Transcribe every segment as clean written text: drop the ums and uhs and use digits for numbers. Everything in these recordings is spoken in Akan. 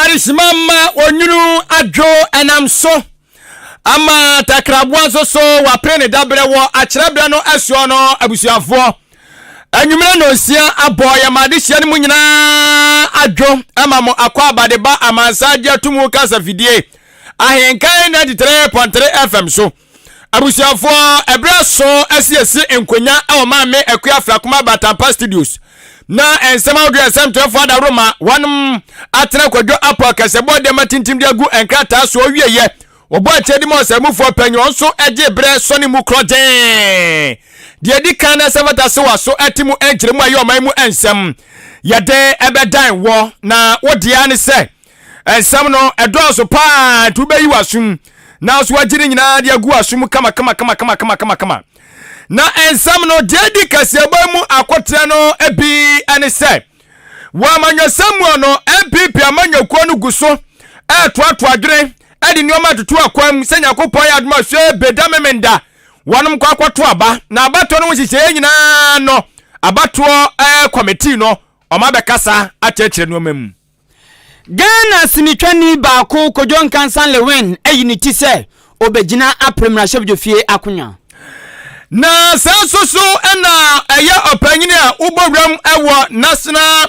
Ghana simama onyuru adwo enam so ama takrabwan so wa prene dabre wo akyerebe no asuo no abusuafo anwumre no sia aboya madehia ne munyina adwo ama mo akwa abadeba amansaje atumu kasa fidie Ahenkan 93.3 FM so abusuafo ebra so asiesi enkonya e o maame akua frakoma batampa studios na ensema odu esem to for da roma wanum atena kwadwo apo kasebo de matintim de agu enkrata so wieye obo atedi mo semufo panyo so eje bre so ni mu kroden de di kan na sevata se waso atimu enkyeremu ayo man mu ensem yede ebedan wo na wodia ne se ensem no edo so pa tu beyi wasum na so wagire nyina de agu asum kama na ensam no dedi Kasiebo mu akotre no ebi ane se wa manyosam no MPP amanyokuo no guso toato adwere edi nioma tutu akwam senya kopon ya adma hwe bedamemenda wonom kwa akoto aba na abato no hihye nyina no abato committee no omabekasa achechire no mem Ghana simitwani baako Kojon Kansan Lewin eyiniti se obegina apremra shebjofie akonya na sansoso ena eye opanyini a ubowram ewo National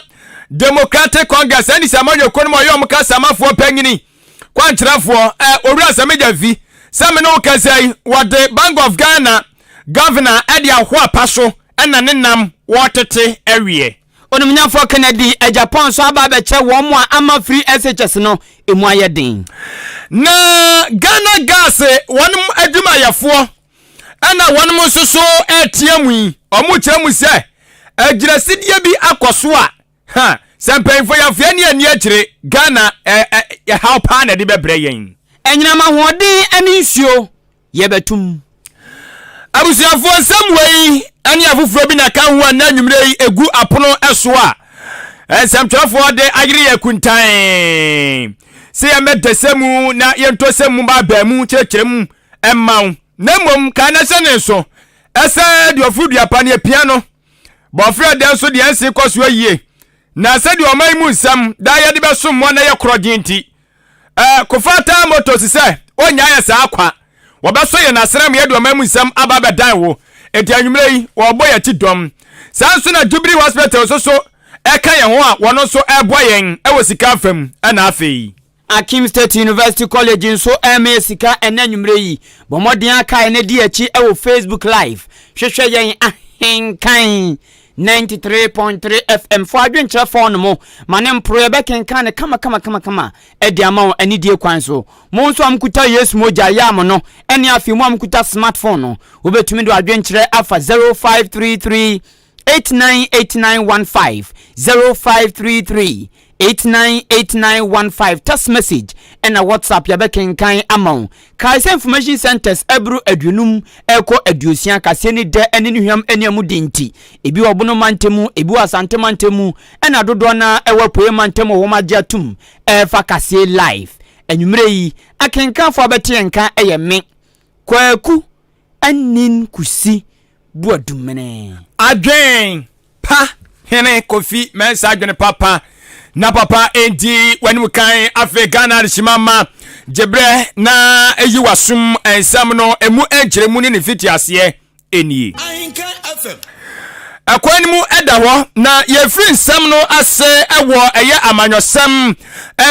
Democratic Congress ani samanyo kono yo mka samafo opanyini kwantrafo owura sameja vi same no kasai wode Bank of Ghana governor edi ahwa paso ena nenam wotete awie onumnyafo Kennedy Japan so aba beche wo mo ama free SHS no emu ayedin na Ghana gas wonum aduma yafo ana wonum soso etiamu omu kyeremu se agirasidie bi akoso a ha sempenfo yafia ne ani akire Ghana ya helpa na de bebre yen enyinama hoden ani nsuo yebetum abusuafo samwei ani afufuro bi na kan ho na anwumre yi egu apono eso a semtwafo de agire yakuntan se ya medesemu na yentosemu ba baamu kyerkyeremu emmaw nemom kana sene so ese de ofudu apane piano bofre de so de ense koso yie na se de oman mu nsam da ye de besom mo na ye kroginti kofata motos se onya ya sa akwa wobeso ye na sram ye de oman mu nsam aba bedan wo enti anwumre yi wo boya ti dom sanso na Jubilee Hospital so eka ye ho a wono so eboyen ewo sika fam ana afei Akim State University College so MA sika enanwumre yi bomodin aka ene di achi ewo Facebook live hwehwe yen Ahenkan 93.3 FM for adwenche phone mo manem pro ye bekenkan ne kama edi amawo ani die kwan so mo nso amkuta yes moja ya mo no eni afi mo amkuta smartphone no obetumi do adwenche afa 0533 898915 0533 898915 text message and a WhatsApp yabekenkan amount Kaise information centers ebru adunum eko aduosia kase ni de ene nuham eniamu dinti ebi obono mantemu ebi asante mantemu ena dodo na ewo poe mantemu wo magiatum fa kase live enwumre yi akenkan fo abete nka eye me kwaku anin kusi buadumene adwen pa hene kofi mensa adwen papa na papa endi wani kan Ghana shimama jebre na eyi wasum ensam no emu enkyeremu ni fiti ase enie Ahenkan FM akwani mu edawo na ye free nsam no ase ewo eye amanyosam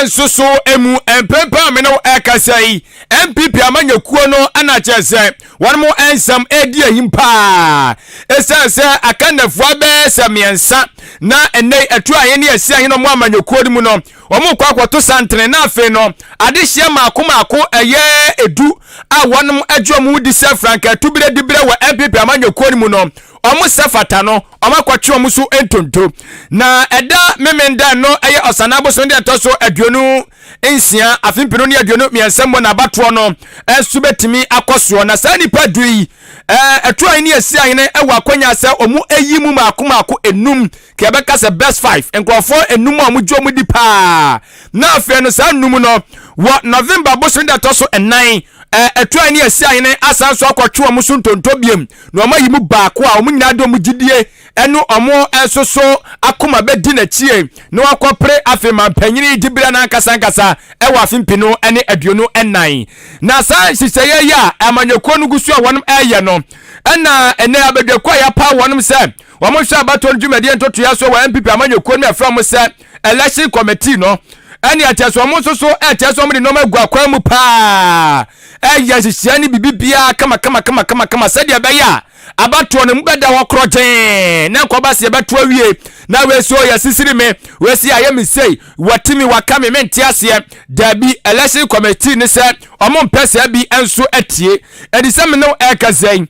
ensoso emu empepa me no ekasai MPP amanyakuo no ana chese wani mu ensam edi ahimpa esense akanafo abe samiensa na enei etu ayeni esi ahino mu amanyakuo mu no omu kwa kwato santre na afe no adehia maako eye edu a wonum adwo di se franka tubire dibire wa MPP amanyakuo mu no omu sefata no omakwachi omu so entonto na eda memenda no eye osanabo so ndi atoso aduonu ensia afimpino ni aduonu miensembo na bato no esubetimi akoso na sa nipa dui etu ayeni esi ahine ewa akonya se omu eyi mu maako enum ke beka se best 5 enkofo enum omu dwo mu dipa na afi no sa enum no wo November bo so ndi atoso 9 etu ani esi ahine asanso akotwe omu so ntontobiem na omayimu baako a omu nyina do mu gidie enu omo ensoso akoma bedi na chie no akopre afema panyini dibira na nkasa ewa afimpino ene aduonu enan na sa siseye ya amanyekuo no gusu a wonom eye no ena ene abedwekwa ya pa wonom se womo hwa abato dwumade ntoto ya so wa MPP amanyekuo no afra mo se election committee no ene ateso mo soso ateso mo de no magua kwa mu pa ya sisia ni bibibia kama sadia be ya abato no mbeda wo kroje na ko ba se beto awie na we so ya sisiri me we si aye me sei watimi wakame menti ase dabi election committee ne se omo mpese bi enso atie edisem no ekazai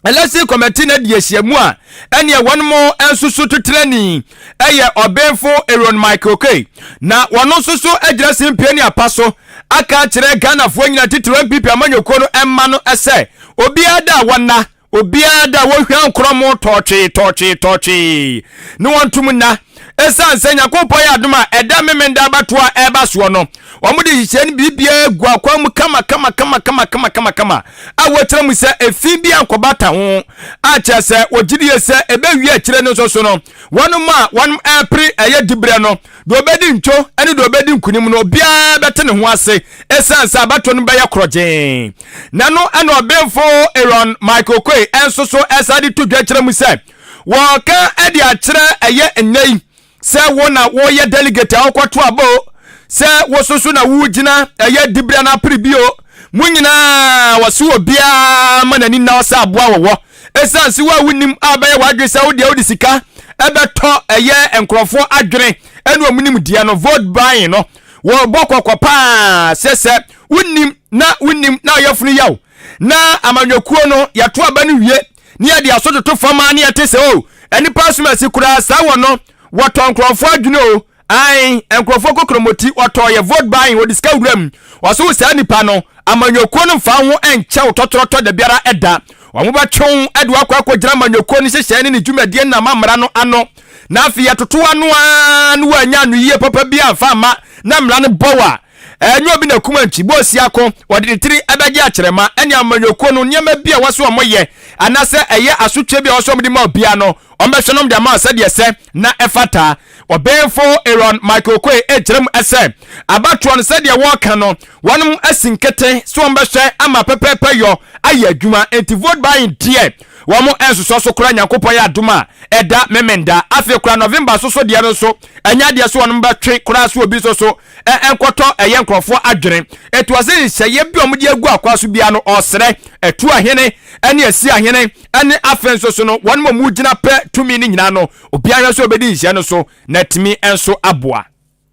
election committee na die hyiamu a ene wonmo ensusu tutrani eye obenfo Aaron Michael K na wono susu agira simpiani apaso aka kire Ghana fo nyina titiro MPP amanyekuo no emma no ese obiada wona obiada wo hwan kromo tochi no wontum na esa nsenya kopo ya adoma eda memenda batoa eba so no omudi hyiani bibia gua kwa mu kama awotira mu se efibia nkobata ho a chese ogidie se ebewie akire no so no wonom apri eye dibre no do obedi ncho ene do obedi nkunim no bia bete ne ho ase esa nsa abato no beya kroje nano ene obenfo Aaron Michael Kwe enso so esa di to dwakire mu se wo ka edi akire eye enei se wona wo ye delegate akwato abo se wo soso na wugina eye dibra na pribio munyina wasu obia manani na wasa aboa wo esansi wa wunim abaye wadwese odi sika ebeto eye enkrofo adwene enu omunim dia no vote buying no wo bokokọ pa sese wunim na yefunu yaw na amanyekuo no yato aba no wie ni ya dia so to fama na yate se o eni pasumasi kura sa wo no woto enkrofo adwene o ai enkrofo kokromoti woto ye vote buying wo diska wuram waso sa nipa no amanyekuo no fa ho enche utotoroto da biara eda wamu ba twon ade akwa gira amanyekuo no hyehyɛ ne dwumadie na mamra no ano na afi atoto ano wanya no yie papa bia fa ma na mra ne bowa enyo bi na kuma nchi bo siako wode tiri abagye akyerema ene amanyekuo no nyema bia waso omoye anase eye asotwe bia waso omde ma bia no ombehwenom de ma ase de ese na efata obenfo Aaron Michael Kwe ekyerem ese abatoa no se de woka no wonom asinkete so ombehwe ama pepepe yo aye adwuma enti vote buying die womo enso so kura nyankopɔ ya adoma eda memenda afi kura November so de no so anya de so wonom betwe kura so obi so enkoto eye nkrofo adwene etu ase hyeye bi omde agu akwaso bia no osere etu ahene ene asi ahene ene afenso so no wonom mu gina pe tumi ni nyina no obi ahwe so obedi hye no so na timi enso aboa.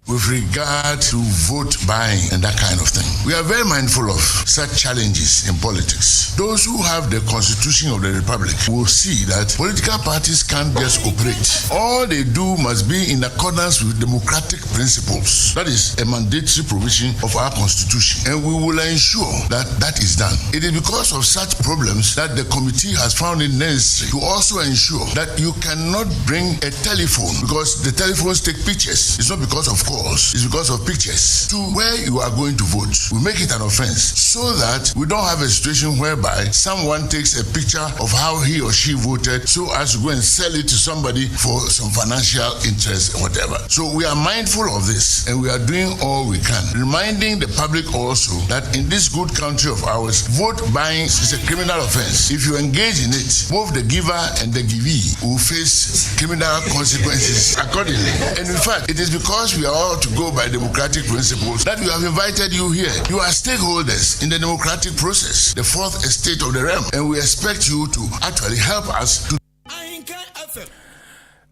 With regard to vote buying and that kind of thing, we are very mindful of such challenges in politics. Those who have the Constitution of the Republic will see that political parties can't just operate. All they do must be in accordance with democratic principles. That is a mandatory provision of our Constitution, and we will ensure that that is done. It is because of such problems that the committee has found it necessary to also ensure that you cannot bring a telephone, because the telephones take pictures. It's not because of calls. It's because of pictures to where you are going to vote. We make it an offense so that we don't have a situation whereby someone takes a picture of how he or she voted so as to go and sell it to somebody for some financial interest or whatever. So we are mindful of this and we are doing all we can, reminding the public also that in this good country of ours, vote buying is a criminal offense. If you engage in it, both the giver and the givee will face criminal consequences accordingly. And in fact, it is because we are all to go by democratic principles that we have invited you here. You are stakeholders in the democratic process, the fourth estate of the realm, and we expect you to actually help us to.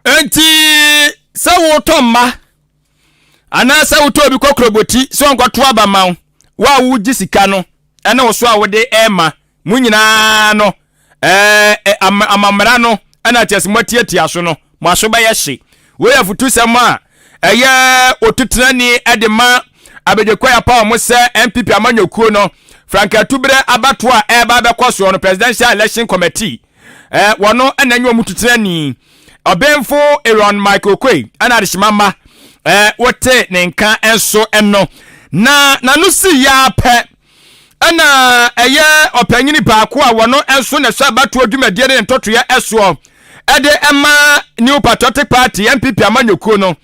Enti sawo tomma ana sawo to bi kokroboti so nkwato aba ma wa wu gisika no ene wo so a wo de ema munyina no amamra no ana tiasimatiatia so no mo aso ba ye hye we afutu sem a eye otutrani edema abedekwa ya pa mo se MPP amanyekuo no Franka Tubre abato a eba bekoso no presidential election committee wono enanyo mututrani obenfo Aaron Michael Kwe ana rishimama wote ne nka enso eno na no si ya pe ana eye opanyini baako a wono enso na so abato adwumadie ne ntoto ya eso ede ema New Patriotic Party NPP amanyokuo no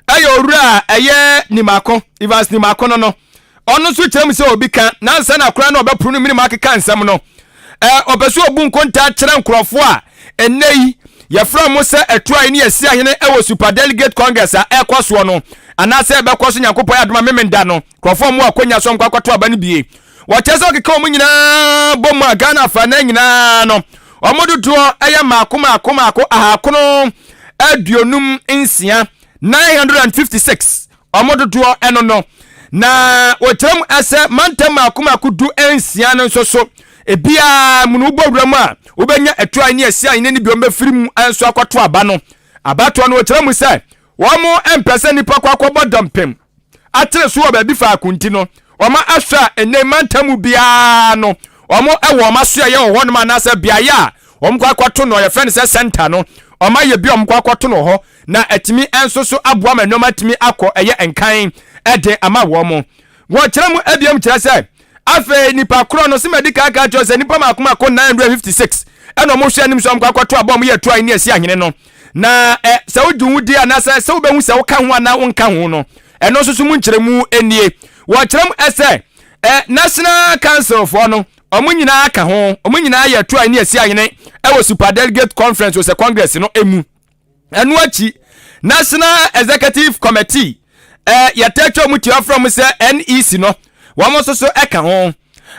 owura eye nimako Evans nimako no ono so kyerem se obi kan nansa na kora na obepru no minima akeka nsam no obeso obu nkonta kyerɛ nkrofo a enei yɛfrɛ mo sɛ atuai ne yɛsi ahene ɛwɔ Super Delegate Congress a ɛkɔso no anase ɛbɛkɔso nyankopɔ adoma memenda no krofo mo akonya so nkwakoto aba no bie wɔkyɛ sɛ okeka mo nyinaa bomu a Ghana fa na nyinaa no ɔmododoɔ ɛyɛ maako ahakono aduonum nsia 956 ɔmododoɔ ɛno no na wɔkyerɛm ɛsɛ mantam maako du nsia no nso so ebia munu bɔwuram a wobɛnya atuai ne asia ine ne biom bɛfiri mu anso akɔto aba no abato no wɔkyerɛm sɛ wɔmo empɛsɛ nipa kwakɔbɔ dɔmpem atere so wɔ baabi fa akunti no wɔma ahwɛ ene mantam bia no wɔmo ɛwɔ ɔma so yɛ wɔ hɔ no ma anasɛ biaya a wɔmo kwakɔto no yɛ friend sɛ center no ɔma yɛ bi wɔmo kwakɔto no hɔ na atimi enso so aboa ma nnoma atimi akɔ ɛyɛ enkan ɛde ama wɔmo wɔkyerɛm abiam kyerɛ sɛ afe nipa kro no se medical ka cho se nipa makoma ko 956 eno mo hwe anim so amkwato abom ye to ani asi ahene no na se wodwudi anase se wobehu se woka ho ana wonka ho no eno so mu nkyeremu enie wo kyerem ese National Council for no omo nyina aka ho omo nyina ye to ani asi ahene ewo Super Delegate Conference o se Congress no emu eno achi National Executive Committee ye techo mu tia from se NEC no wamo so eka ho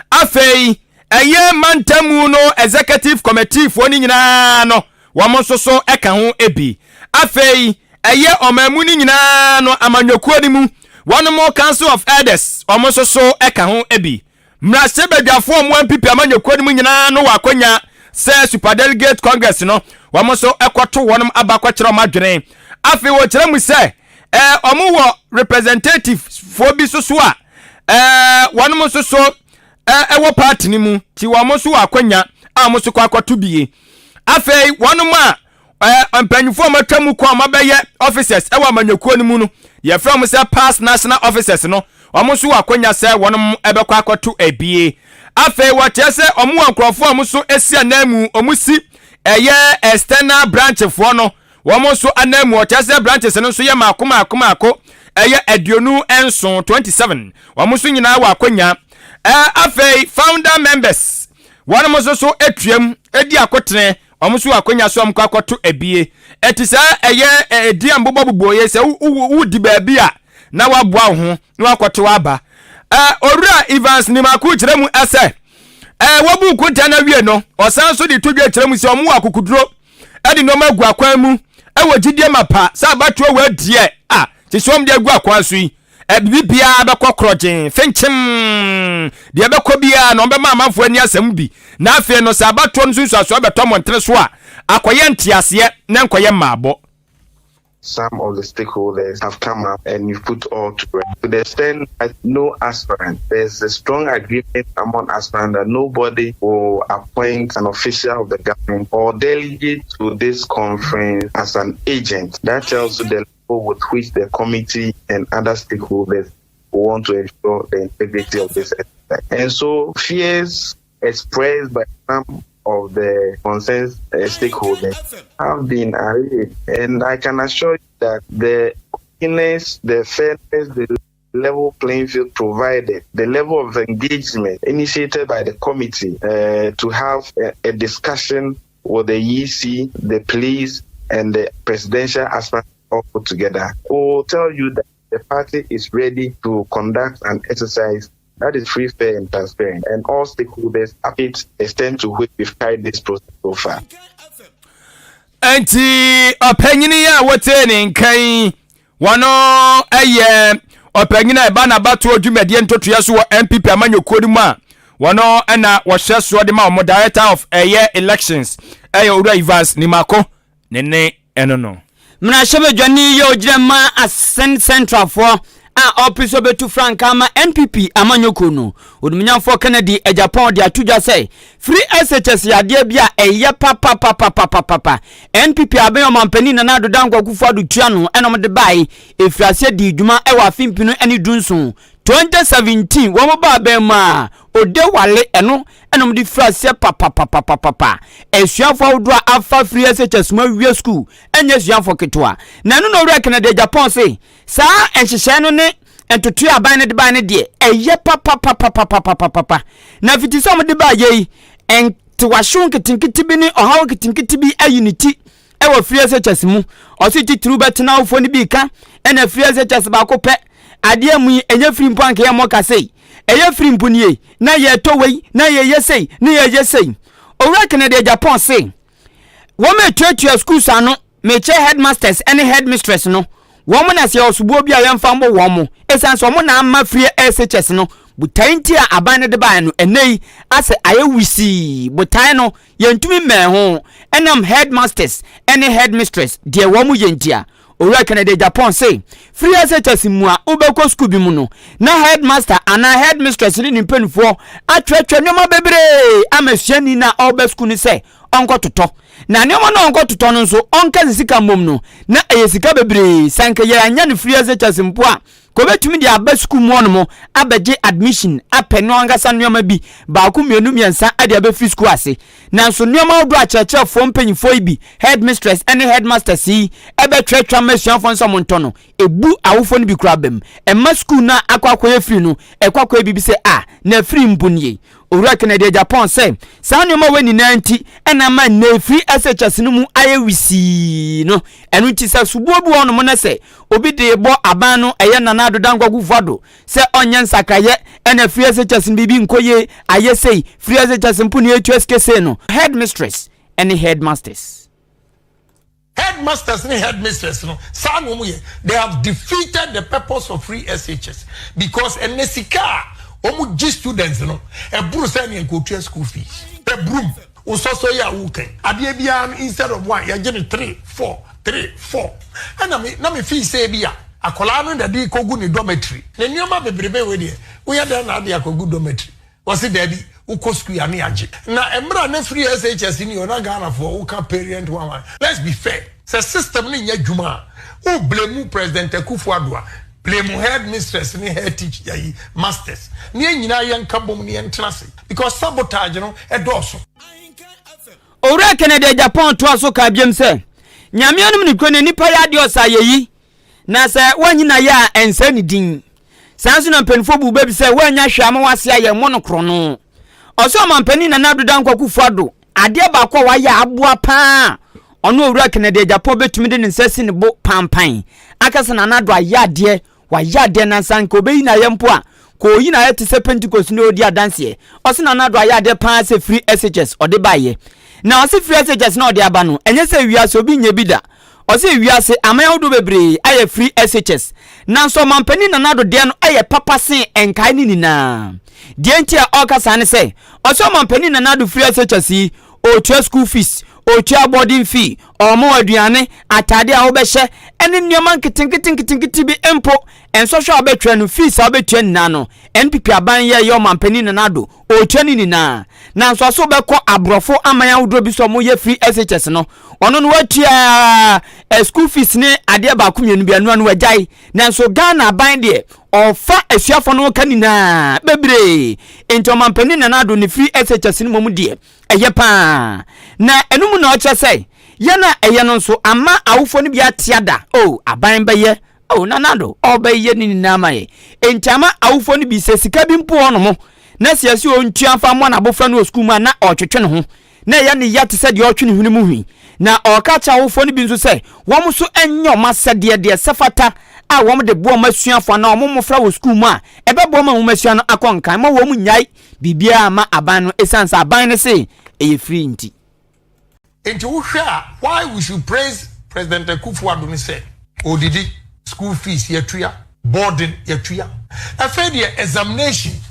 afei eye mantamu no Executive Committee fo ni nyina no wamo so eka ho ebi afei eye omamu ni nyina no amanyokuo ni mu one more Council of Elders wamo so eka ho ebi mrase bedwafo mo MPP amanyokuo ni mu nyina no wakonya se Super Delegate Congress no wamo so ekoto wonum abakwakyere madwene afei wo kyerɛ mu se omo wo representative fo bi so a one mo so ewo party ni mu ti wo mo so akwanya a mo so kwakoto bie afei one mo a mpanyufo matwamu kwa mabeye officers ewo amanyakuo ni mu no ye from say past national officers no omo so akwanya say one mo ebekwa akoto ebie afei wo kyese omo ankrofo omo so esia namu omo si eye external branch fo no wo mo so anamu wo kyese branches no so ye maako eye aduonu enso 27 wamuso nyina wa akonya afei founder members one mo so etuam edi akotene wamuso akonya so amkwakoto ebie etisa eye edi ambobobo ye se wudi baabi a na waboa ho na wakoto aba owura Evans ni maku kyeremu ese wabu kunta na wie no osan so de todwa kyeremu se omo akukuduro edi no magu akwan mu ewogidie mapa sa batuo wadie tisom de agu akwan so yi bibia bekokrogen fenchim de bekobia no be mamafo ani asem bi na afi no sa bato no sunsu aso beto montre so a akoye ntiase na nkoye maabo. Some of the stakeholders have come up and you've put all together to the extent that no aspirant, there's a strong agreement among aspirants that nobody will appoint an official of the government or delegate to this conference as an agent. That tells you the level with which the committee and other stakeholders want to ensure the integrity of this exercise. And so fears expressed by some of the concerned stakeholders have been allayed, and I can assure you that the fairness, the level playing field provided, the level of engagement initiated by the committee to have a discussion with the EC, the police, and the presidential aspirants all put together will tell you that the party is ready to conduct an exercise that is free, fair, and transparent, and all stakeholders have it extend to which we've carried this process so far. Anti opinion ya woteni nkan wano opinion e ba na bato odwumedie ntotoya so MPP amanyokuo mu a wano na wo hye so de ma director of elections owura Evans ni mako nene eno no mna shebe dwani ye ogyina ma Ascent Central for opiso betu frankama NPP amanyoko no odumnyamfo Kennedy Japan de atudwa say free SHS yade bia eye papa NPP aben mampani na nado dankwa kufuado tua no enom de bai efrase di dwuma ewa afimpinu eni dunson 2017 wo ba ben ma ode wale eno enom di fra se papa esuafo do afa free SHS ma wie school enye esuafo ketwa na no wura Canada Japan say sa enhyehyɛ no ne entotu aban ne de ban ne de eye papa na fiti so mo de ba ye en te wahwon ketinkiti bi ne ohaw ketinkiti bi ayunity ewo free SHS mu osi titru betena ofo ne bi ka ena free SHS ba ko pe ade amu enye free mpo anka ye mo ka sei eye free mpo nie na ye to wei na ye yesei na ye yesei owura Canada Japan say wo me tuatua schools ano me che headmasters any headmistress no wo mo na se osubo bi a yemfa mbo wo mo esan so mo na ama free SHS no butai nti a aban ne de ban no enei ase aye wisi butai no yentumi me ho enam headmasters any headmistress de wo mo yentia owura Canada Japan say free SHS mu a obekọ school bi mu no na headmaster ana headmistress ni nimpenfo atwetwe nyoma bebre amasuani na obe school ni say onko toto na nyoma na onko toto no nso onka sika mom no na eyesika bebre sanka ye anya ne free SHS mpo a ko betumi dia aba school mu no mo abeje admission apeno angasa nyoma bi ba ku mienu miensa ade aba free school ase na nso nyoma odo acheche fo mpanyifo ibi headmistress any headmaster si ebe twetwa masuafo nso monto no ebu awofo no bi kura bam emma school na akwakoye free no ekwakoye bi se na free mpunie owura Canada Japan say sa nyoma weni na nti ena ma na free SHS no mu aye wisi no enu ti sa subuobu ono mo na se obi de bo aban no eye nana do dankwagu fado se onye nsakaye ena free SHS bibi nkoye aye sei free SHS mpuni etueske se no headmistress any headmasters and headmistress no they have defeated the purpose of free SHS because enesika omu G students no e buru say ne enkotua school fees e brum ososo ya wuken ade bia instead of one ya give 3 4 and me fee say bia akola no de kogu ni dormitory na nioma bebrebe we de we ya da na de akogu dormitory wasi da bi uko school ya ne age na emra na free SHS ni ona Ghana for uka parent one. Let's be fair the system ni nya dwuma o blame President Akufo-Addo blame headmistress ni head teacher yi masters ni nyina yanka bom ni entrance because sabotage no edoso owura Canada Japan to aso ka biem se nyame anum ni kone nipa ya de osa yeyi na se wanyina ya ensa ni din sanso na mpanfo bu bebi se wanya hwama wase aye monokro no oso mampani na nadodan Akufo-Addo ade ba kwa wa ya aboa pa ono owura Canada Japan betumi de nsasi ne bo pampan akasa na nado ayade wa yade na sanka obeyi na yempo a ko yi na yete se Pentecost no odi adanse oso na nado ayade pa se free SHS ode baye na oso free SHS na ode aba no enye se wiase obi nye bida oso wiase amaya odo bebre aye free SHS na so mampani na nado de no aye papa sen enkai ni na de entia okasa ne se oso mampani na nado free SHS o tua school fees o tua boarding fee omo aduane atade a wo be hye ene nneoma nkitinkiti bi empo enso hwe obetwa no fees a obetwa nina no NPP aban ye yo mampani na nado o tua ni nina na nso so beko abrofo amanya wodro bi so mo ye free SHS no ono no watua school fees ne ade ba ko mienu bi anu anu wajai na nso Ghana aban de ofa asuafo no kanina bebre ento mampani na nado ni free SHS ni momu de eye pa na enum na oche sei yana eye no nso ama awofo no bi atiada aban beye na nado obeye ni na amaye entama awofo no bi sesika bi mpo ono mo na siasi ontuafa mo na bofra no school ma na otwetwe ne ho na ya ne ya te se de otwe ne hunu mu hwi na okacha awofo no bi nso sei wo mo so enyo masede de sefata a wo mo de bo masuafo na wo mo fra wo school mu a ebebo ma wo masua no akonkan ma wo mo nyai bibia ma aban no esansa aban ne sei eye free nti why we should praise President Akufo-Addo ni say odidi school fees yetua boarding yetua after the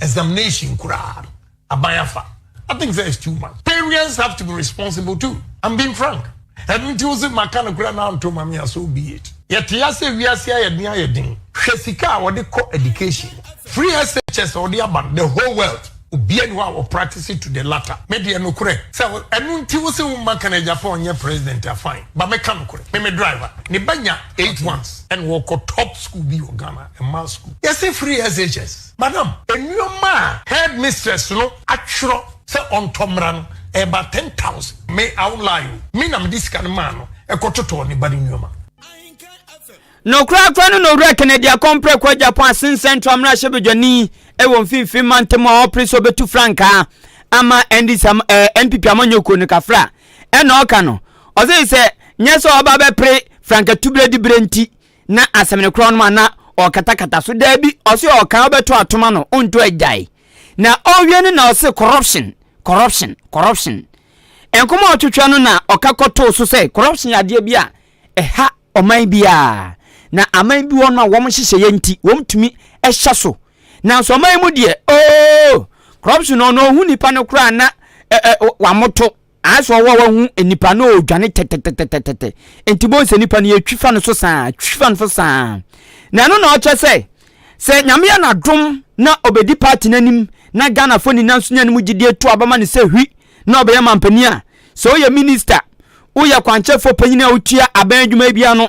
examination kura abayafa. I think that is too much. Parents have to be responsible too. I'm being frank. And until the makana kura na to mami so be it. Yet yase wiase ayedin hwesika what they call education. Free SHS or the aban the whole world. obi ani wa practice to the latter me de no correct so enu nti wo se wo maka na Japan nye president afine ba me ka no correct me driver ne banya 8 months and wo ko top school bi o Ghana a mass school yes free SHS madam enyoma headmistress no atwro se on tomra no about 10,000 me outline me na me discan man no ekototo ni badi nyoma no kra no re Kennedy akompre kwa Japan sin central amra shebedwani ewo mfimfim mantemo opreso betu franka ama endi sam NPP amanyoko ne kafra ena oka no o se nyeso oba be pre franka tubre di brenti na asemne kro no na okatakata so da bi o se oka obeto atoma no onto agyae na owie na o se corruption enkomo otwetwa no na okakoto so se corruption ade bia eha oman bia na aman bi wono a wom hyehye yenti wom tumi ehya so na so oman mu de corruption no hu nipa no kra na wa moto aso wo hu nipa no odwane tetetetetete enti bo se nipa no yetwifa no so saa na no na o che se nyame ya na dom na obedi party nanim na Ghana foni na nso nyane mu gidie to abama ne se hwi na obeya mampani a so ye minister uya kwanchefo panyini a utua aban adwuma bia no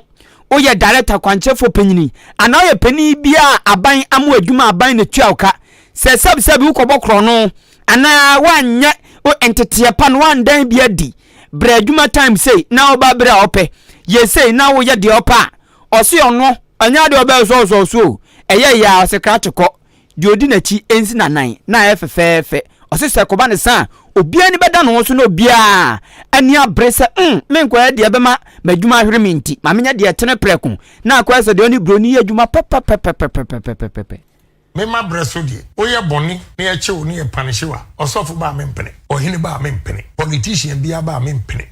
uya director kwanchefo panyini ana ye pani bia aban amu adwuma aban na tua oka se sabi ukobokro no ana wanya o entete pa no wandan bia di bra adwuma time say na oba bra ope ye say na wo ye de opa ose ono anya de oba so eye ya sekratiko di odi na chi ensi na nan na efefefe ose se koba ne san obia ni beda no so na obia ani abrese menkwa de bema madwuma ahwere minti ma menya de tene preko na akwa se de oni broni adwuma pepepepepepepepepe me ma breso de oye boni na ye che oni e panishiwa osofo ba mempene ohini ba mempene politician bia ba mempene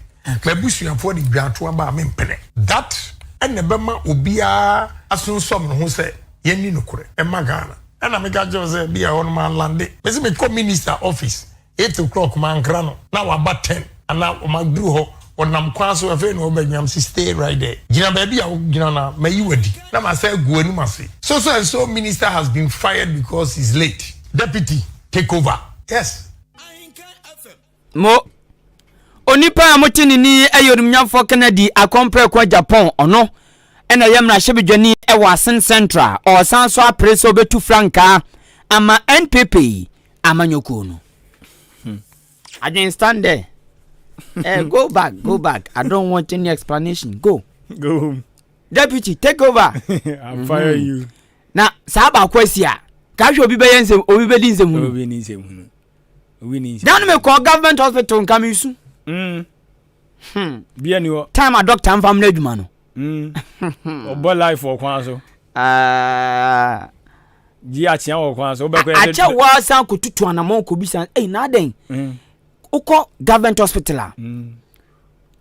mabusuafo de dwato ba mempene that ene bema obia asunsom no ho se yeni no kore e magana ena me gajo se bia on man lande me se me come minister office 8 o'clock man krano na wa ba 10 ana o magdru ho onam kwaso afi no obanyam si stay right there gina baby a gina na mayi wadi na ma say go ani mase so minister has been fired because he's late deputy take over yes mo onipa amotini ni ayorumnyafo Kennedy akompre kwa Japan ono ena yemra shebedwani Asen Central or sanso apreso betu franka ama NPP amanyoko no I didn't stand there. Go back. I don't want any explanation. Go home. Deputy, take over. I'll fire you. Now, Saba Quesia. Casho be bayensem, or be bedinzem. Down me call government hospital and come soon. Be any time a doctor and family man. Obo life for Kwanzo. Giachi or Kwanzo. I tell what sound could to an amount could be saying, eh, nothing. Uko government hospital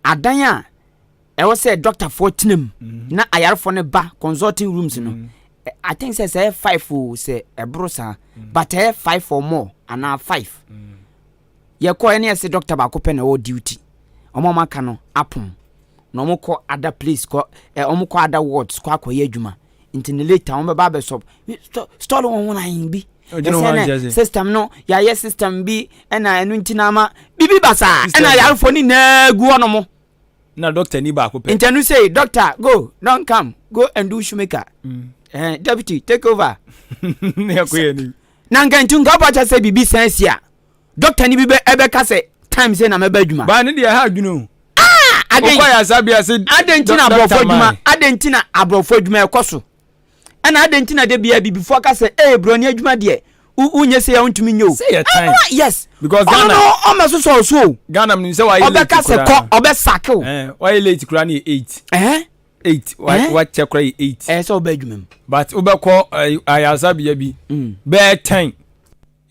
adanya e was say doctor 14 na ayar for ne ba consulting rooms no I think say 5 say e brosa but 5 or more and 5 ye ko any say doctor ba ko pe na o duty omo maka no apom no mo ko other place ko omo ko other wards ko akoye adwuma intini later omo ba be stall won ayin bi system no ya yes system bi ena enu ntina ma bibi basa ena ya foni na gu ono mo na doctor ni ba ko pe intenu say doctor go don't come go and do shoemaker deputy take over na ko ye ni na ngantu ngaba cha say bibi sensia doctor ni bibe ebe ka say time say na meba adwuma ba ni de ha adwuma aden ko ya sabia say adentina abrofo adwuma adentina abrofo adwuma ekoso ena adentina de bia before ka say broni adwuma de unye say untumi nyo say time yes because Ghana o meso so Ghana me say why late obeka say ko obesakel why late kura ni 8 what check kura 8 so obedwuma but obeko ayasabia bi be 10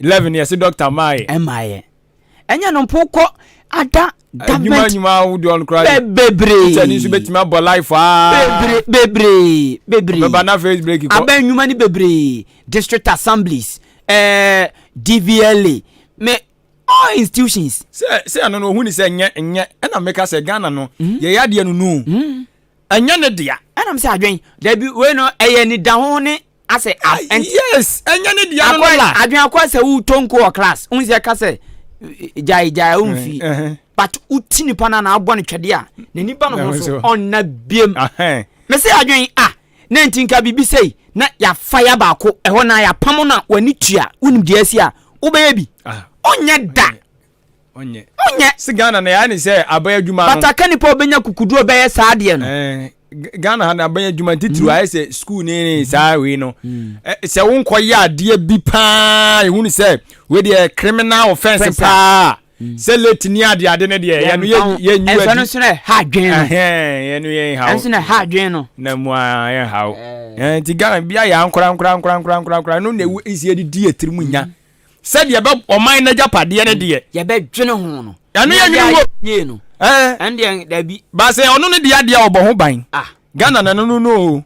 11 years doctor mai enya no poko ada government nyuma wudi on kura bebre tani so betima bo life bebre be na face break ko aba nyuma ni bebre district assemblies DVLA me all institutions say ano no hu ni say enye na make say Ghana no ye yade no enye ne dia ana me say adwen da bi we no eye ni da ho ne ase yes enya ne dia no la adwen akwa se wo tonko o class unse ka se jai unfi but uti nipa na abɔ ne twede a ne nipa no so onna biem me se adwen na ntinka bibi sei na ya fire ba ko ɛhɔ na ya pam na wani tua unim de asi a wo be bi onye da onye sigana na ya ne se abaya adwuma no bataka nipa obenya kukudu obeye saa de no Ghana na abaya adwuma titru aye se school ne saa we no se wo nkoya ade bi pa ehunu se we de criminal offense pa se late ni ade ne de ye no ye nyu adi no so na ha dwen no ye no ye hawo so na ha dwen no na mu ye hawo ti Ghana bia ya nkora no na isi edi etirimu nya se de be oman na japade ne de ye be dwene ho no ya no ye nyu ye no ande da bi ba se ono ne de obo ho ban Ghana na no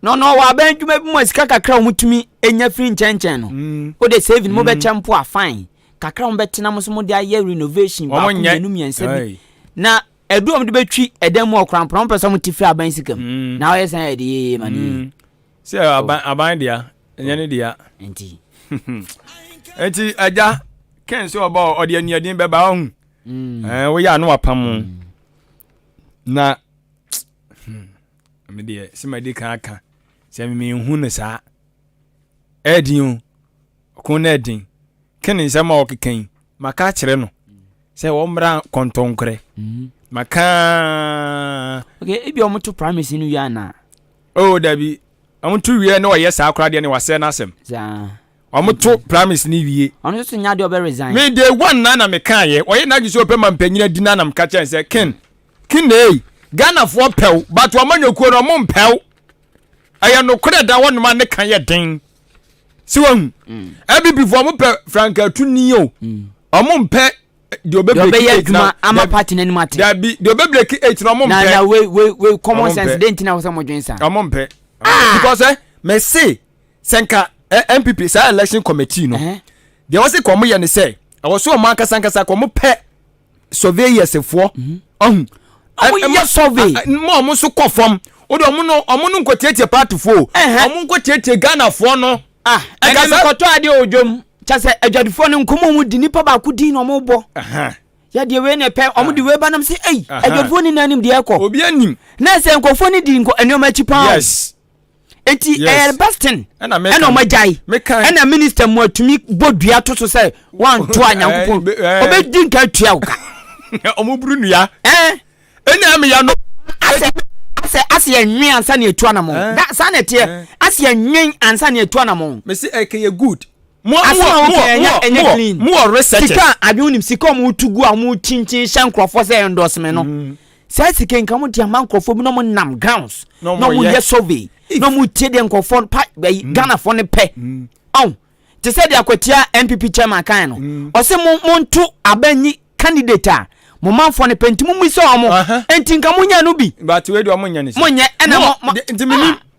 wa ban dwuma bi mo sika kakra omutumi enya free nchenchen no o de saving mo be champo a fine kakra mo betena mo so mo de aye renovation ba ko nenu miensa bi na edu om de betwi edam mo okran pron person mo tifri aban sikam na o yesan e de mani se aban dia enya ne dia enti aja ken se oba o de anuadin be ba ho wo ya no apam na me de se ma de kan aka se me hu ne sa edin ko na edin ken se ma o keken maka kire no se wo mra kontonkre maka okay ebi o mutu promise nu ya na dabi amuntu wie na o ye sa akra de ne wase na asem za amutu promise ni wie ono so nya de o be resign me de one na me kan ye o ye na giso pe mampanyina dina na mka chen se ken nei Ghana for pew but wamanyokuo no mo mpew aya no kure da wonuma ne kan ye den si won abi before mo pe franka tuni o omo mpe de obebreak na ama party na nimate da bi de obebreak 8 no mo mpe na we common sense dent na wo mo dwensa omo mpe because me say senka MPP sa election committee no de wo se ko mo ye ne say awo so mo ankasa ko mo pe surveyors for yes survey mo so kofom o de omo no nkotietie party fo omo nkotietie Ghana fo no ega me koto ade odwom cha se adwadifo ne nkomo mu di nipa ba ko din no mo bo ya de we ne pe omo di we ba nam se adwadifo ni nanim de ekọ obi anim na se nkofo ni di enoma chi pa yes eti Bastin ena omajai ena minister mu atumi bodua to so se wan to anyankopon obedi nka tua uka omo buru nua ena me ya no ase enwen ansa na etu anamon da sa na tie ase enwen ansa na etu anamon me say ekeye good mo research sika abiunim sika mo tugu a mo chinchin hye nkrofo se endorsement no sai sika nka mo dia mankrofo bi no mo nam grounds no mo ye survey no mo tie de nkrofo Ghana fo ne pe te say de akwatia MPP chairman kan no o se mo ntu abanyi candidate a mo manfo ne penti mo so omo enti nka munya no bi but we do munya ne munya ena mo enti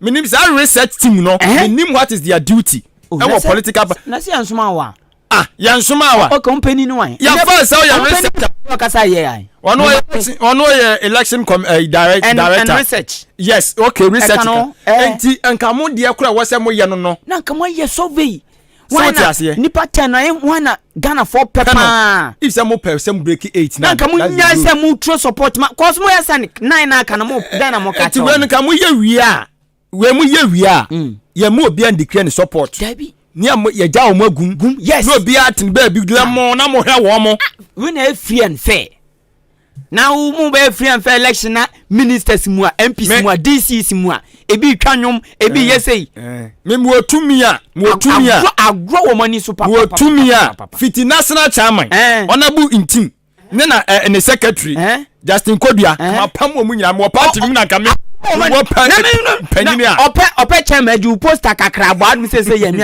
minim sa research team no minim what is their duty our political na si ansoma wa yansoma wa o company no wan ya fa say ya research kasa ye ai ono election director and research yes okay research enti nka mo de akura wo se mo ye no na nka mo ye survey wana nipa 10 wana Ghana for pepper if some per some break 8 na nka munya se mu true support ma cause mo yesa 9 na aka na mo Ghana mo ka ti we nka mo ye wi a we mo ye wi a ye mo obi and declare support dabi ni am ye ja o mo gum yes no obi atin ba bi dula mo na mo hwe wo mo we na free and fair na mo be free and fair election na ministers mu a MPs mu a DCs mu a ebi twanwom ebi yesei me mo tumi a agro wo mani so papa mo tumi a fiti national chairman honorable intim ne na ne secretary Justin Kodua ma pam wo mu nyina mo party mu na ka me wo panini a ope chairman ju poster kakra bo adum se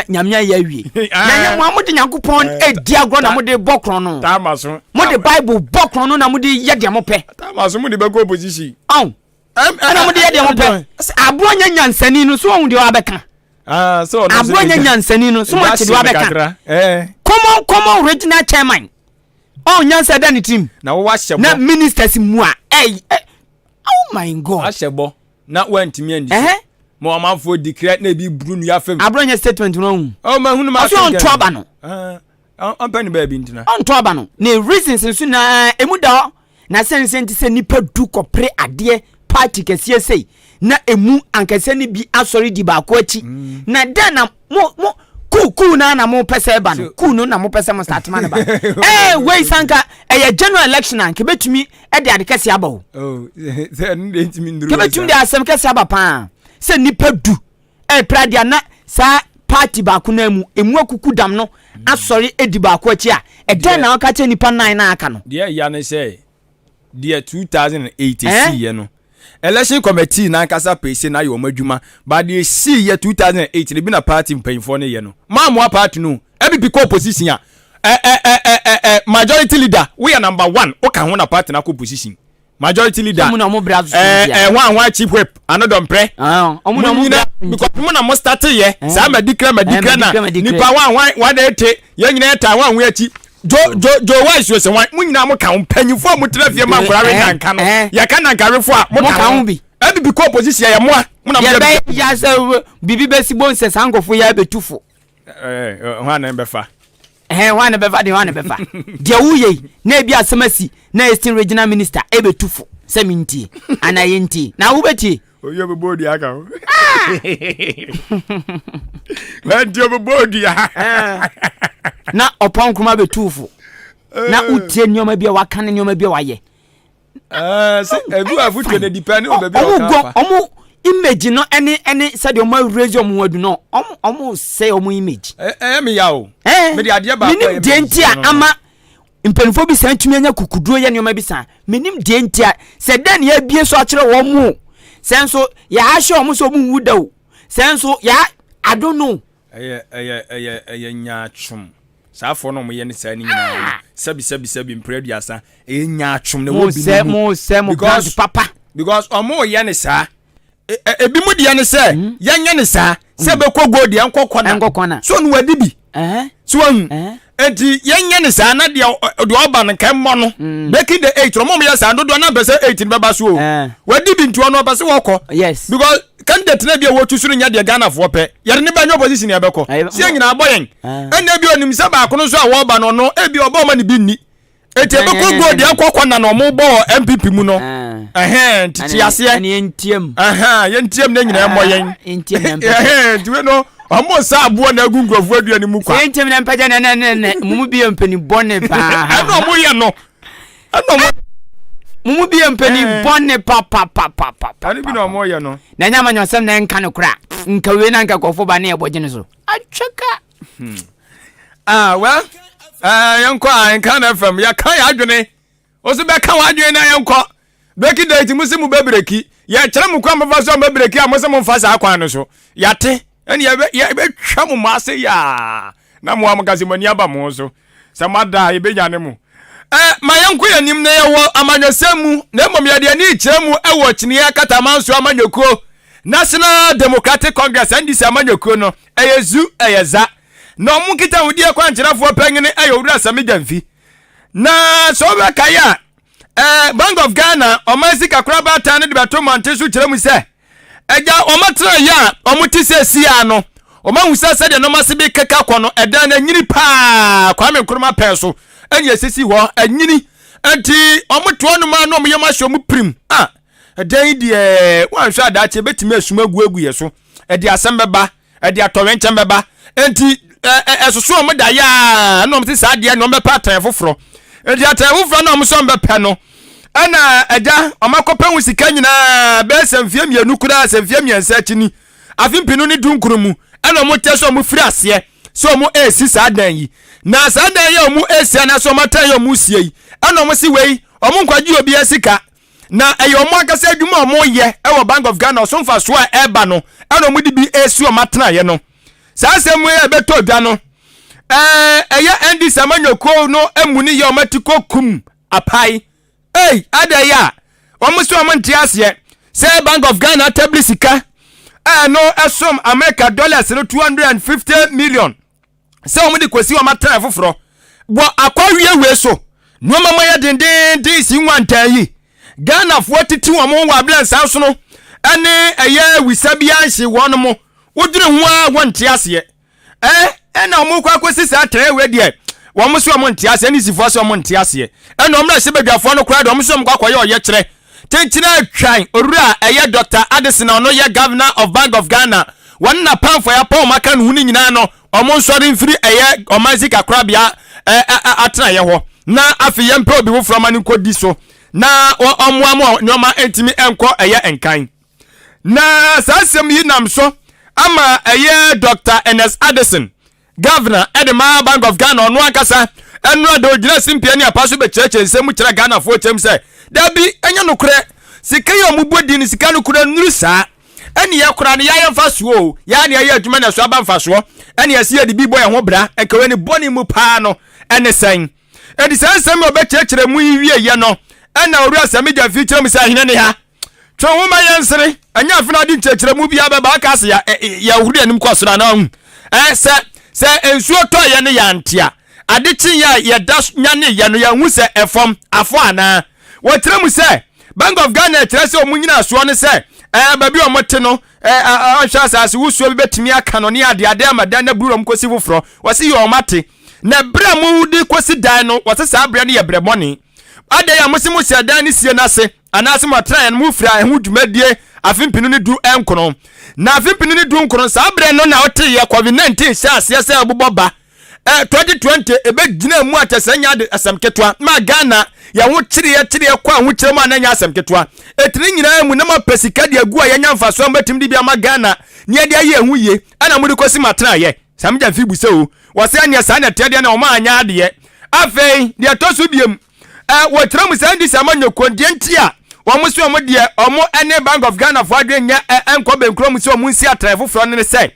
nyamya ya wie na mo amode nyankopon edi agro na mo de bokron no tamaso mo de bible bokron no na mo de ye de mo pe tamaso mo de be go opposition ana mo de ye de mo pe abro nya nyansani no so won de wa beka so no abro nya nyansani no so mo te de wa beka common original chairman nyansa da ni team na wo wa hyebo na ministers mu a oh my god a hyebo na wantimi andi mo amanfo declare na bi bru nu ya fam abronya statement no o ma hunu ma so on to aba no on pani ba bi ntina on to aba no na reasons nso na emu da na sense nti se nipa du kopre ade party kese sei na emu ankase ni bi asori di ba ko achi na den na mo ku na mo pese ba no ku no na mo pese mo start man ba wei sanka general election an ke betumi de ade kese aba o se ndi ntimi nduru ke betumi de asem kese aba pa se nipa du pradia na sa party ba ko na emu akuku dam no asori edi ba ko achi a den na aka che nipa 9 na aka no de ya ne say de 2008 see no election committee na kasa pese na yo madwuma but the see year 2008 bi na party mpanyfo ne ye no maamua party no ebi ko opposition a majority leader we are number 1 o kan ho na party na ko opposition majority leader omo na mo bra so one chief whip another mpre omo na mo because mo na mo start ye sa madikra na nipa one ete ye nyina eta one we achi jo why so say one munyina mo kan panyifo mo trafie ma kware nanka no ya kan nanka refo a mo kan bi ebi ko opposition ya mo na mo ya say bibi besi bonse sankofo ya betufo ho na befa wane befa dia wuye na ebi asemasi na Eastern Regional Minister ebetufo seminti anayenti na wubeti oyo bebodi aka na dio bebodi na opon kuma betufo na utie nyoma bia wakane nyoma bia waye se ebu afutu na depend on bebia omo image no any said your my raise your word no omo say omo image me ya o me de ade ba minim de ntia ama impenfo bi santumi anya kukuduro ye nyoma bi san minim de ntia se dan ya bie so akere wo mo senso ya ahye omo so mu wuda o senso ya I don't know nya twum saafo no mo ye ne sa ni nyina sabi mpreduasa nya twum ne wo bi mo papa because omo ye ne sa ebi mu de ne se yenya ne sa se be kogo de enkokona so no wadi bi so enti yenya ne sa na de oba no kan mo no back in the 8 omo ye sa dodo na be se 8 be ba so wadi bi ntu no be se woko yes because candidate na bia wo tusuru nya de Ghana fo pe yere ne ba nya opposition ya beko se nyina aboyen ena bi onim se ba kono so a wo ba no no ebi oba ma ne bi ni eti be kogo de enkokona no mo bo MPP mu no titi ase yentiem yentiem na nyina emoyen tiwe no omo sa abo na agungrofo aduani mu kwa yentiem na mpaja na mumu bi empani bonne pa no mo ye no mumu bi empani bonne pa ani bi no mo ye no na nyama nyosem na enka no kra nka we na nka kofo ba na ebogene so atweka well yanko Ahenkan FM ya kan ya adwene o se be kan wa adwene na yanko beki date musimu bebreki ya kire mu kwa mfa so bebreki a musemu mfa sa akwan no so ya te ene ya be twa mu mase ya na mu amgase mani aba mu so samada ye be nyane mu ma yanko yanim na ye wo amanyosemu na emom ya de ni kire mu e wo kine ya katamanso amanyoko National Democratic Congress ndisi amanyoko no eyezu eyeza na omu kita wudi akwa nkyerafo panyene ayowura samidamfi na so be kaya Bank of Ghana omansi kakra ba ta ne de beto montesu kire mu se eja omatra ya omutisi ya no omahusa se de no mase bi keka kono eda na nyiri pa kwa me kuruma peso enya sisi ho anyini enti omuto no ma no omyema hyo mu prim edan die wanhwa da che betime asuma guagu ye so edi asembeba edi atowenche mbeba enti esoso omda ya na omti sa de no mepa tan foforo edi atan foforo na omso mbepa no ana eja omakopan sika nyina be semfie mienu kura semfie miensa chini afimpinu ni dunkurumu ana omote so mo firi ase so omo esi sa dan yi na sa dan ya omo esi na so matan ya omo sie yi ana omo si wei omo nkwaji obi asika na eyo omo akase adwuma omo ye ewo Bank of Ghana so mfa so a eba no ana omo di bi esi o matana ye no sa asemu e beto dwa no eya ndi samanyoko no emuni ye omatiko kum apai adaya omuso omonti ase say Bank of Ghana tablisika no esom America dollars no 250 million say omudi kwesi o matra foforo bo akwawie we so no mama ya denden si nwantan yi Ghana 42 omo wa balance house no ene eye wisabianhye wono mo wodure ho a wonte ase na omo kwa kwesi sa tre we de womo so omo nte ase ni sifo so omo nte ase ena omra se badwafo no kra de omo so omo kwa ye kire tentina atwan orura eye Dr. Addison ono ye governor of Bank of Ghana won na pan for ya pa omaka no huni nyina no omo nsori mfiri eye omanzika krabia atena ye ho na afi ye mpe obi wo from ani kodi so na omo nyoma entimi enko eye enkan na sasem yi nam so ama eye Dr. Ernest Addison governor Edema Bank of Ghana ono akasa enu do gina simpia ni apaso be cheche nsemu kire Ghana fo chem se dabi enya no kure sika yo mubodi ni sika no kure nuru sa eni ya kura ni ya mfasuo ya ni ya adwuma na so aba mfasuo eni ya sie de bi boy ho bra enkawe ni boni mu pa no ene sen edi sensem obekekere mu yiwie ye no ena oru asami ja fi kire mu sa hene ne ha twa wo ma yensere anya afina di kekere mu bia ba ka se ya huru anim kwasora na hu se ensuo to ye ne ya ntia adechi ya das nyane ye no ya hu se efom afo ana wotire mu se Bank of Ghana kire se omunyina so ne se baby omote no ahwa asase wusuo bi betimi aka no ne ade amadan na buru mkosi foforo wase ye omate na bra mu di kosi dan no wase sa bra ne ye breboni ade ya musimu se dan ne sie na se anase mo tran mu fira ehu dwumadie afimpinu ne du enkono na afimpinu ne du enkono sa bra no na wote ye COVID-19 sha ase se aboboba 2020 ebe gina mu atesanya de asamketwa ma Ghana ya wo kire kwa ho kire mu ananya asamketwa etiri nyina mu na mapesika de agu a yanya mfaso mbatim de bia ma Ghana ne ade aye hu ye ana mu de kosi matena ye samja fi buse o wase anya sa na tede na o ma anya ade afei de tosu biem wo tira mu sandi samanyo kondenti a wo mu so mo de omo ene Bank of Ghana fo adwe nya enko benkro mu so mu nsi atrefo fro ne se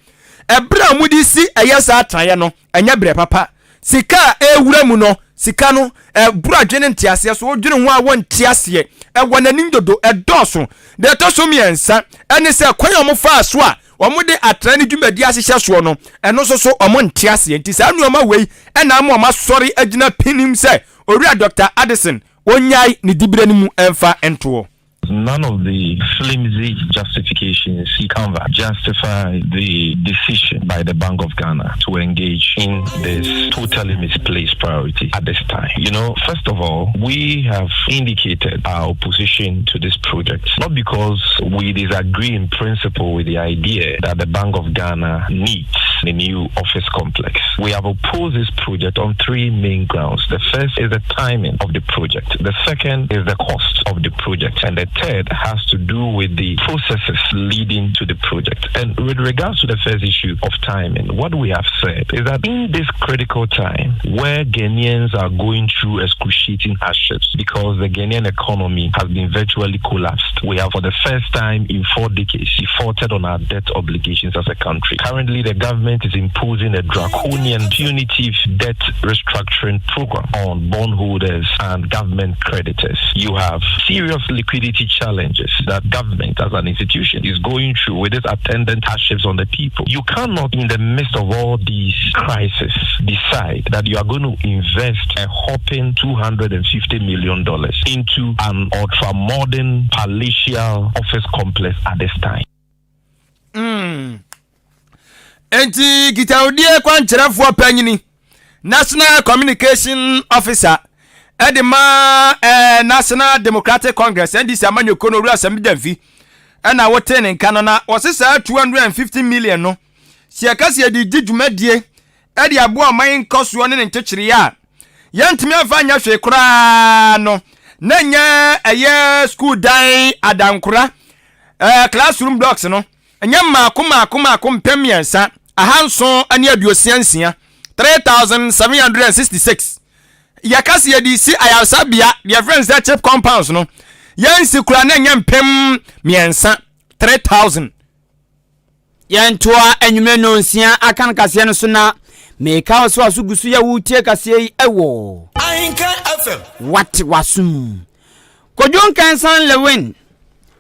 ebra mu di si eyesa atraye no enya bre papa sika ewura mu no sika no bura dwene ntiase so odwene ho a won ntiase wananim dodo edoso de to so miensa ene se kwan omo fa so a omo de atra ne dwumadi ahyehyɛ so no eno so omo ntiase nti sa nuoma wei ena ma omo sori agina pinim se owura Dr. Addison onyai ne dibire ne mu emfa ento. None of the flimsy justifications he can justify the decision by the Bank of Ghana to engage in this totally misplaced priority at this time. You know, first of all, we have indicated our opposition to this project, not because we disagree in principle with the idea that the Bank of Ghana needs a new office complex. We have opposed this project on three main grounds. The first is the timing of the project. The second is the cost of the project. And the third has to do with the processes leading to the project. And with regards to the first issue of timing, what we have said is that in this critical time where Ghanaians are going through excruciating hardships because the Ghanaian economy has been virtually collapsed, we have for the first time in 4 decades defaulted on our debt obligations as a country. Currently, the government is imposing a draconian punitive debt restructuring program on bondholders and government creditors. You have serious liquidity challenges that government as an institution is going through with its attendant hardships on the people. You cannot, in the midst of all these crises, decide that you are going to invest a whopping $250 million into an ultra-modern palatial office complex at this time. Enti gitaudie kwa ncherefo panyini National Communication Officer Edema National Democratic Congress NDC amanyo kono ru asamdamfi na wote ne nka no na wosesa 250 million no siakasi edi djudwumadie edi abo man koso ne nkyekire ya yantimi afanya hwe kura no na nya eye school dan adankura classroom blocks no nya makom pemiensa ahanso ani aduosiansia 3766 yakasi edisi ayasabia their friends that chip compounds no yansi kura na nya mpem miensa 3000 yantoa enyume no nsia akan kase no so na meka so asugusu ya wutie kase yi ewo Ahenkan FM what wasum kodjon kansan lewin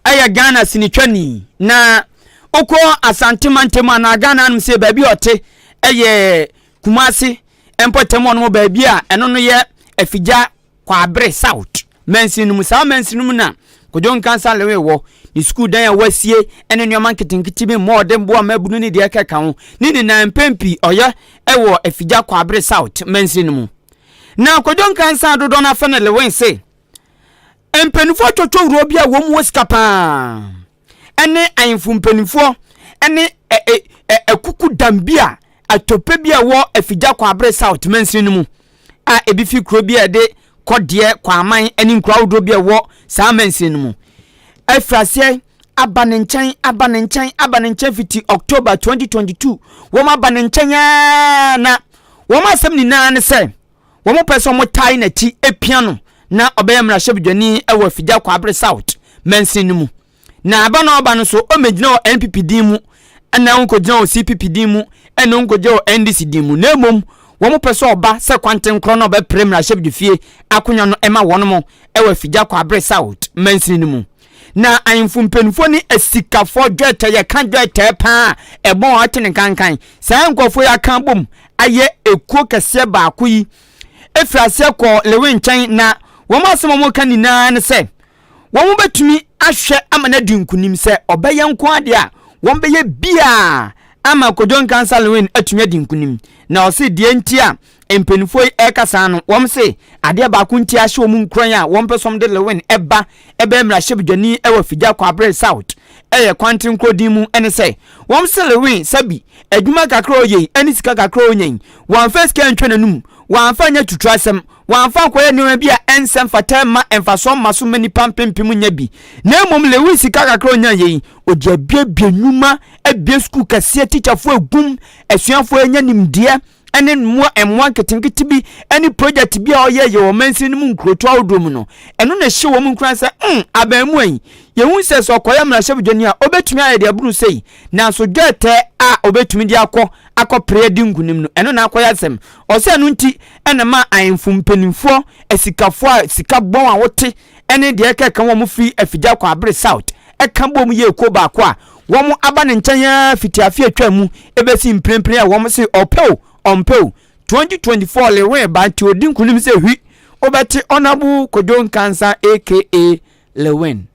aya Ghana sinitwani na oko asantemantema na Ghana no se baabi ote eye Kumasi empotemo no baabi a eno no ye afigya kwa abre south mensinum sa mensinum na kodjon kansan lewe wo ni school dan ya wasie ene nyoma nketenkete bi mo de mbo amabunu ni de keka ho ni na mpempi oye ewo afigya Kwabre South mensin mu na kodon kansa dodo na fa na lewen se empenifo twotwo wuro bia wo mu skapa ene ayinfu mpenifo ene ekuku dambia atope bia wo afigya Kwabre South mensin mu a ebifi kro bia de kodie kwaman ene nkra wuro bia wo sa mensin mu efrase abanenchan fiti October 2022 woma abanenchan na woma asem ni na ne se womo person mo tai na ti epiano na obeyamra hyebdwani ewo afigya Kwabre South mensin mu na abana oba no so o megina o NPP din mu na onkogina o CPP din mu na onkogina o NDC din mu na emom womo person oba se kwanten kro na oba premra hyebdwafie akonya no ema wono ewo afigya Kwabre South mensin mu na ayinfu mpenfo ni esikafo dwete ye kan dwete pa ebon atene kankan sa nkofo ya kan bom aye ekuo kese ba akoyi efrase ko lewen chan na womo asemo mo kan na ne se womo betumi ahwe amana dinkunim se obeye nko ade a wombeye bia ama kodon kansa lewen atumi dinkunim na o se die ntia empenifo ekasa no wom se ade ba ku ntia hye omu nkran a wom pesom de lewen ebe mra hyebdwani ewa afigya Kwabre South eye kwantin krodin mu ene se wom se lewen sabi adwuma kakra oye ani sika kakra onyen wan first can twenanum wan fa nya tutrasem wan fa koye ne bia ensem fatama emfaso maso mani pampempim nya bi na mom lewen sika kakra onya ye odia bia nwuma ebia school kase teacherfo egum esuafo enya nimde ene mwa ketenkete bi ene project bi a oye wo mansin mu nkroto awdom no eno na hye wo mu nkran se abamu an ye hu se so koya mra hyebdwani a obetumi aye de aburu sei na so dwete a obetumi di akọ predi nkunim no eno na akoya sem o se no nti ene ma ayinfu mpenimfo esikafo a sika bon a wote ene de ekeka wo mu fi afigya Kwabre South eka bom ye ko ba ko a wo mu aba ne nkyanya ya fitiafi atwa mu ebesi mprempren a wo mu se opeo 2024 lewe ba ti odin kunim se hwi obeti onabu kodon kansa aka lewen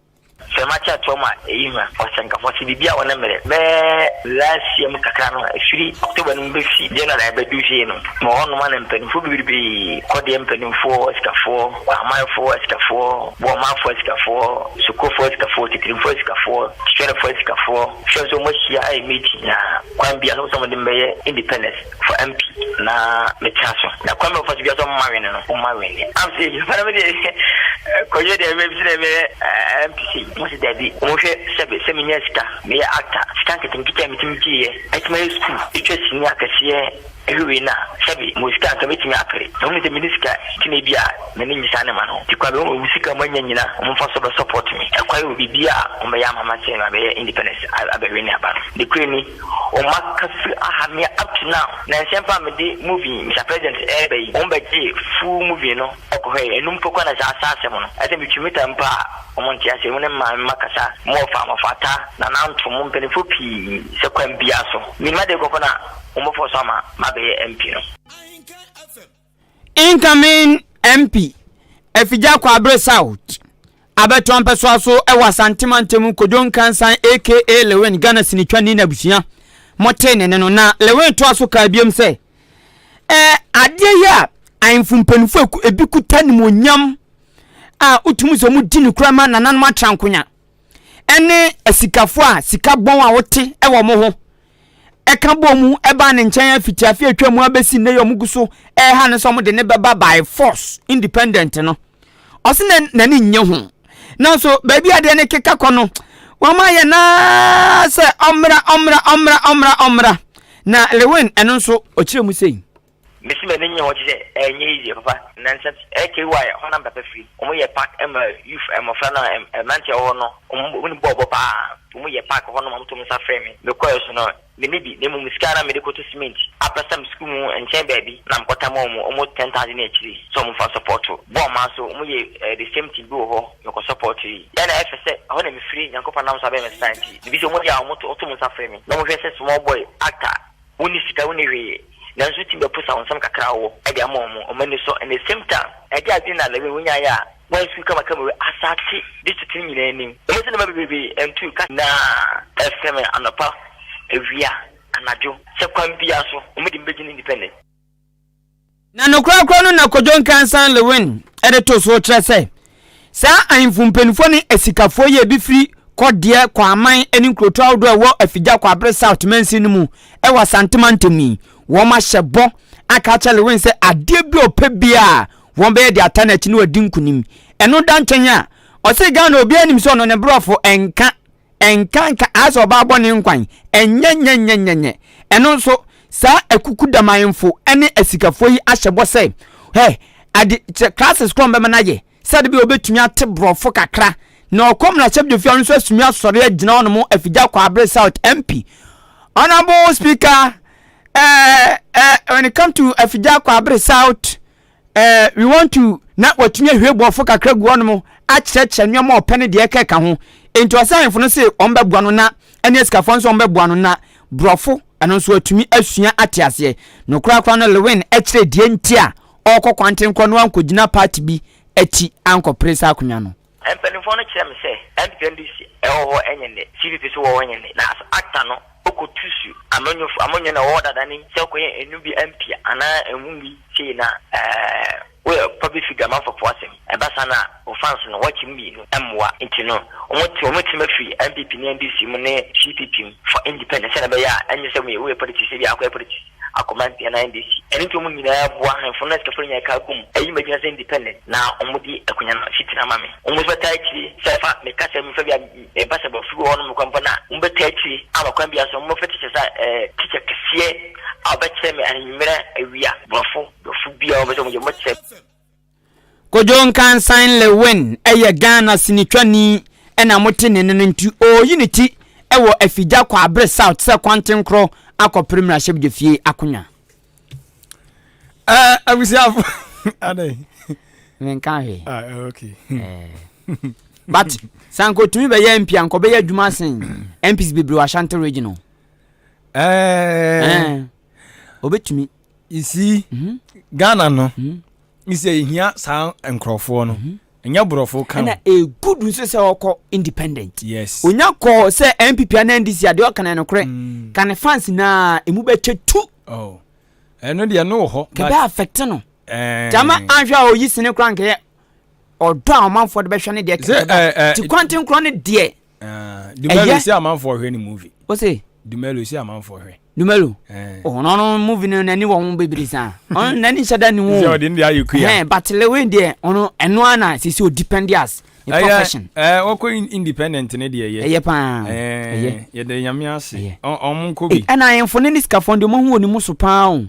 Semacha Toma Ema Wasanka Bibia on mere be last year kakano free October number general abeduji no mo on man empen fu bi kodi empen fo ska fo amai fo ska fo bo ma fo ska fo suko fo ska fo tikrim fo ska fo shere fo ska fo so mo hia ai meeting na kwambia no so mo be independence for MP na metaso na kwambia fo bia so mo mawene no mo mawene am say you para me ko ye de me bi be MPC mo se dedi mo hwe seminya ska me actor ska ketenkita mitimkiye atma school itwa sini akase ewe na sabi mo ska ka metimi apre no me de minister kine bia na ni nyisane ma no tikwa be mo musika manya nyina mo fa so be support me ekwa e bibia o me ya mama se na be independence abewe ni aba de kwani o makafi ahame up to now na sempa me de movie Mr President ebe o mbeje full movie no okohe enum pokwa na za asase mo no ate mitwimita mpa omonti ase mo ne ma makasa mo fa mafata na nanto mo mpenefo pi se kwambia so mi ma de kokona o fo sama ma be MP no incoming MP afigya Kwabre South abeto ampeso aso ewa santimantem kodon kansan aka lewen Ghana sinitwani na busia motene ne no na lewen to aso ka biem se ade ya ayinfu mpenfo ebi kutani monyam a utumu so mu dinu krama na nanom atrankonya ene esikafo a sika bon a wote ewo mo ho eka bomu eba ne nkyanya fitiafi atwa mu abesi ne yom guso ha ne so mo de ne beba by force independent no osene na ni nye ho na so baby ade ne keka kono wama ye na se omra na lewen eno so okire mu sei Missy Benny, what is it? Easy, Papa. Nonsense. AKY, Honam Pepper Free. Omo pack youth and my friend and Mantia or no. When Bob Papa, Omo pack of Honam to Mr. Framing. Because no, maybe they move Scara medical to cement. After some school and chain baby, Namcotamomo, almost 10,000 HP. Some for support to Bomaso, Omo the same thing go, you can support you. And I said, I want to be free, Yanko Panam Sabem Stanti. The Vision Moya, Moto Framing. No more small boy, actor. Unisika Univi. Na nso ti be pusa wonsam kakra wo e dia mom o mani so and the same time e dia din na lewe wunya ya why su kama asati district nyina nim o se na bebe entu ka na FM anapa evia anajo se kwan bia so o me di mbegin independent na no kra no na kojon kansan lewin editor so trese sa anfumpenfo ni esikafo ye bi firi kodie kwa aman eni nkroto awdo ewo afigya kwa abre south mansi no mu ewa santemantemi wo ma hyebo aka cha lewin se ade bi opebia won be de atanachi no adi nkunim eno dantwen a o se ga na obi anim so no ne brofo enka aso ba boni nkwan enyenyenyenyenye eno so sa ekuku damayemfo ene esikafo yi ahyebo se hey ade classes krom be manaje said bi obetumi ate brofo kakra na okom na chebde fi onso asumi asore agina ono mo afigya kwa abre south MP honorable speaker when it come to afigya kwa abre south we want to na watumi ahwe brofo kakra gu ono mo acheche nwema opene de ekeka ho enti osanfo no se ombebua no na ene esikafo nso ombebua no na brofo eno nso atumi asua atiase no kra no lewin echire die ntia okokwanten kro no ankogina party bi eti anko presa akunya no empenifo no kire me se NPNDC ewo enyene CPP so wo enyene na acta no okotusu amonyo na wo dada ni se ko enubi MP ana enwumi sei na we public figure man for forcing ebasa na offense no watch me no emwa enti no omoti mafi MPP ni NDC mu ne CPP for independence na be ya enye se we politics bi akwa politics akomanti na NDC eni to mu nyina ya bua hanfo na skafo nya ka kum ayi magina se independent na omudi akunya na fitina mame omuso taichi sefa me kasa mi fa bia ebasa ba figo hono mu kwampa na umbetaichi ama kwambia so mo fetiche sa teacher ksie abeche me anymere awia brofo bia obeso mo moche kojon kan sign lewin eye Ghana sinitwani ena mote nenenentu oyiniti ewo afigya kwa abre south se kwanten kro akoprimra shebde fie akunya abusiafo ade menka he okay but sanko tumi be ye MP anko be ye adwuma sen MPs bebre wa Ashanti regional obetumi isi Ghana no isi ehia sa enkrofo no enya brofo kan na a good nso se okọ independent yes onya ko se MPP na NDC ade okana no kre kan fans na emu bechetu eno de no ho ke be affect no jama anhwa oyi sine kran ke odo amanfo de be hwe ne de ke ti kwanten kro ne de Dumelo si amanfo hwe ni movie o se Dumelo si amanfo hwe Dumelo no movie no nani wo mo bebiri sa on nani shada ni wo so de ndi ayukuya but lewe de ono eno ana sisi o dependias a profession oko independent ne de ye pa ye de nyame ase on ko bi ana yemfo ne niska fondo mo hu oni muso pa o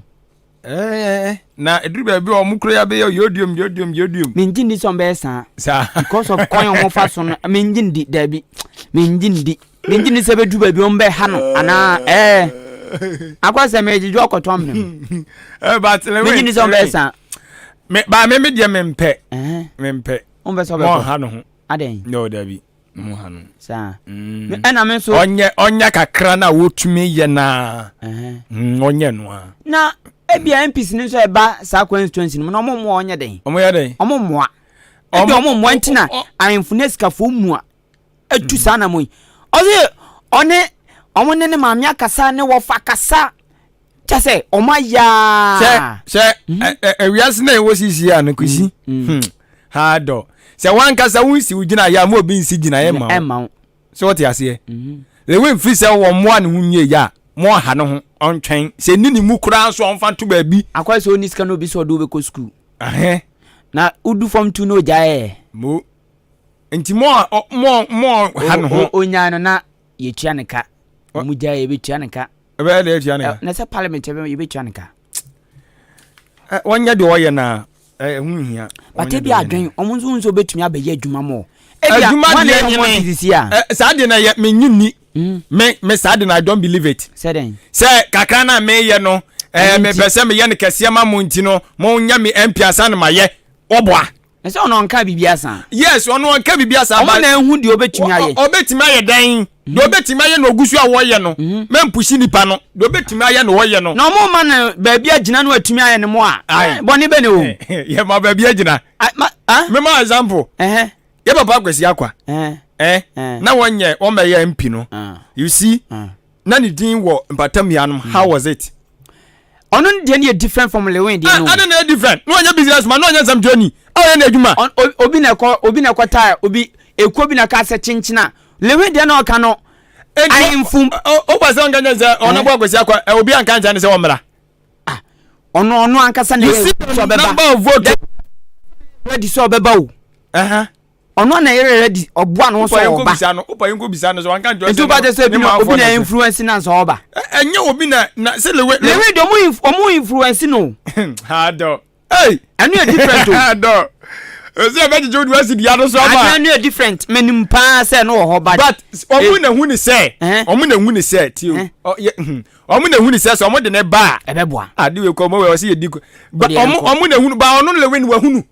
na eduru ba bi o mu kro ya be yodium minjindi so be sa because of koyon mo fa so no minjindi dabi minjindi se be du ba bi o mbe ha no ana akwase meji jo kotom ne but le we minjindi so be sa me de mempe on be so be ha no ho aden no dabi mu ha no sa ena me so onya kakra na wotumi ye na onye no a na ebia MPs ni so eba sa constituency no mo mo onye den omo ye den omo moa ebia omo mo ntina anfuneska fo mu a etu sa na mo oze one omo ne maami akasa ne wo fa kasa chase omo ya se ewiase na ewo sisi a no kwisi ha do se wan kasa wunsi ugina ya mo obi nsi gina ye ma so what ya se le we free se wo mo an hunye ya mo ha no ho ontwen se nini mu kura so onfa to ba bi akwa se oni sika no bi so do be ko school na udu form 2 no jae mo enti mo ha no ho onya no na ye tua ne ka mu jae be tua ne ka be le tua ne ka na se parliament ye be tua ne ka wonya de oye na hunhia bate bi adwen omunzu nso betumi abaye adwuma mo adwuma de nyine sa de na ye menyini me sa de na I don't believe it say kakra na me ye no me pese me ye ne kase ma mo nti no mo nya me MP asa na maye oboa ese ono nka bibia san yes ono nka bibia san ba na ehu de obetumi aye dan do betima ye no ogusu a wo ye no mempushi nipa no do betima ye no wo ye no na mo ma na ba bia gina no atumi aye ne mo a boni be ne o ye ma ba bia gina me ma example ye papa kwesi akwa na wonye o me ye MP no you see na ni din wo mpatamia no how was it ono de ne different from Lewin de no ade na different no onye business man no onye sam journey awo na adwuma obi na kwata obi eko bi na ka se chinchina Lewin de na o ka no ayimfum o ba se nganya ze ona bo kwesi akwa obi anka nja ne se wo mra ono ankasa na so beba number of vote ready so beba o ono na yere ready obo anu so oba opa yenko bisa no so anka njo se ba se obi na influence na so oba enye obi na se lewe do mu influence no ha do hey anu e different o ha do se be je odi wasi dia no so oba anu e different menim pa se no ho ba but omu na hu ni se ti o omu na hu ni se so omu de ne ba ebeboa ade we ko mo we o se ye diko but omu na hu ba onu lewe ni wa hunu